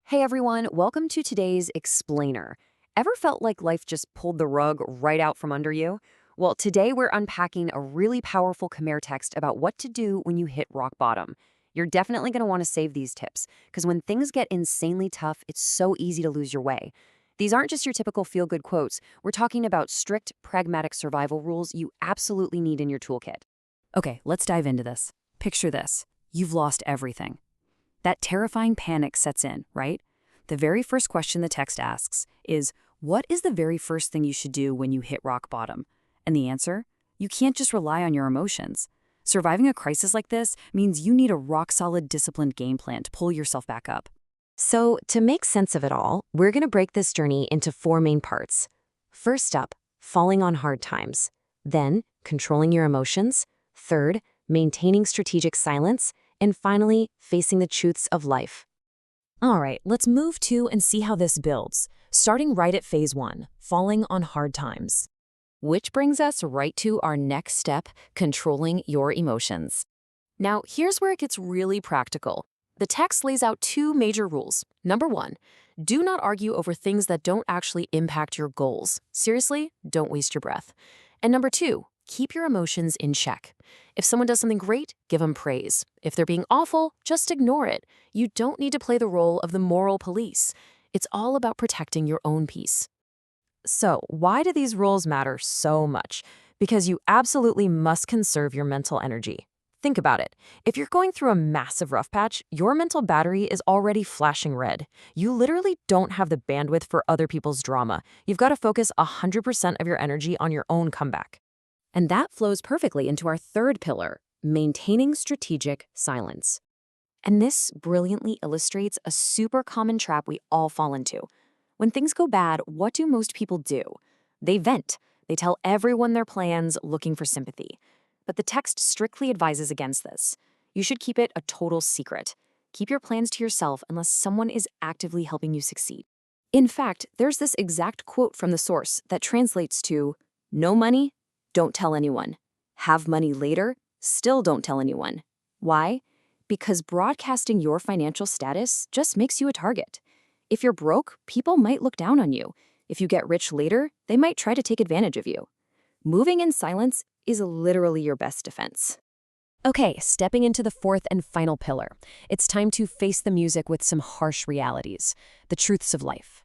Hey everyone, welcome to today's Explainer. Ever felt like life just pulled the rug right out from under you? Well, today we're unpacking a really powerful Khmer text about what to do when you hit rock bottom. You're definitely going to want to save these tips, because when things get insanely tough, it's so easy to lose your way. These aren't just your typical feel-good quotes. We're talking about strict, pragmatic survival rules you absolutely need in your toolkit. Okay, let's dive into this. Picture this. You've lost everything. That terrifying panic sets in, right? The very first question the text asks is, what is the very first thing you should do when you hit rock bottom? And the answer? You can't just rely on your emotions. Surviving a crisis like this means you need a rock-solid, disciplined game plan to pull yourself back up. So, to make sense of it all, we're going to break this journey into four main parts. First up, falling on hard times. Then, controlling your emotions. Third, maintaining strategic silence. And finally, facing the truths of life. All right, let's move to and see how this builds, starting right at phase 1, falling on hard times. Which brings us right to our next step, controlling your emotions. Now, here's where it gets really practical. The text lays out two major rules. Number 1, do not argue over things that don't actually impact your goals. Seriously, don't waste your breath. And number 2, keep your emotions in check. If someone does something great, give them praise. If they're being awful, just ignore it. You don't need to play the role of the moral police. It's all about protecting your own peace. So, why do these rules matter so much? Because you absolutely must conserve your mental energy. Think about it. If you're going through a massive rough patch, your mental battery is already flashing red. You literally don't have the bandwidth for other people's drama. You've got to focus 100% of your energy on your own comeback. And that flows perfectly into our third pillar, maintaining strategic silence. And this brilliantly illustrates a super common trap we all fall into. When things go bad, what do most people do? They vent. They tell everyone their plans, looking for sympathy. But the text strictly advises against this. You should keep it a total secret. Keep your plans to yourself unless someone is actively helping you succeed. In fact, there's this exact quote from the source that translates to, "No money? Don't tell anyone. Have money later? Still don't tell anyone." Why? Because broadcasting your financial status just makes you a target. If you're broke, people might look down on you. If you get rich later, they might try to take advantage of you. Moving in silence is literally your best defense. Okay, stepping into the fourth and final pillar. It's time to face the music with some harsh realities, the truths of life.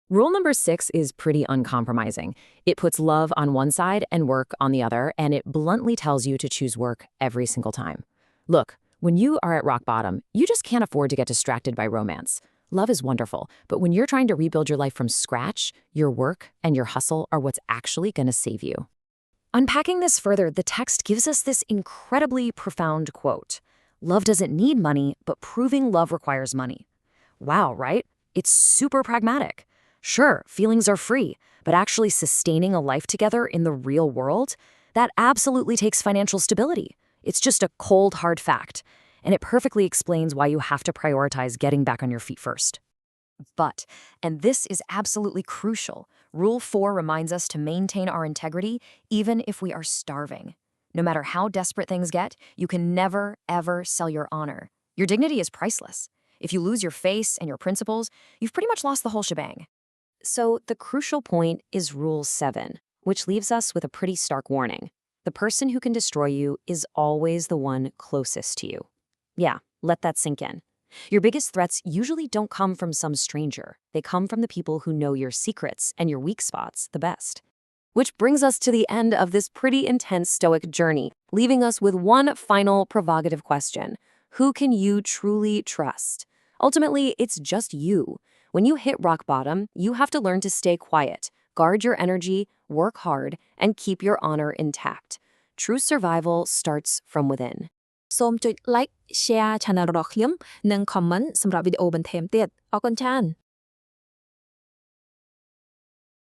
Rule number 6 is pretty uncompromising. It puts love on one side and work on the other, and it bluntly tells you to choose work every single time. Look, when you are at rock bottom, you just can't afford to get distracted by romance. Love is wonderful, but when you're trying to rebuild your life from scratch, your work and your hustle are what's actually going to save you. Unpacking this further, the text gives us this incredibly profound quote. Love doesn't need money, but proving love requires money. Wow, right? It's super pragmatic. Sure, feelings are free, but actually sustaining a life together in the real world, that absolutely takes financial stability. It's just a cold, hard fact, and it perfectly explains why you have to prioritize getting back on your feet first. But, and this is absolutely crucial, Rule 4 reminds us to maintain our integrity even if we are starving. No matter how desperate things get, you can never, ever sell your honor. Your dignity is priceless. If you lose your face and your principles, you've pretty much lost the whole shebang. So the crucial point is Rule 7, which leaves us with a pretty stark warning. The person who can destroy you is always the one closest to you. Yeah, let that sink in. Your biggest threats usually don't come from some stranger. They come from the people who know your secrets and your weak spots the best. Which brings us to the end of this pretty intense Stoic journey, leaving us with one final provocative question. Who can you truly trust? Ultimately, it's just you. When you hit rock bottom, you have to learn to stay quiet, guard your energy, work hard, and keep your honor intact. True survival starts from within. សូមចុច like share channel របស់ខ្ញុំនិង comment សម្រាប់វីដេអូបន្ថែមទៀតអរគុណច្រើន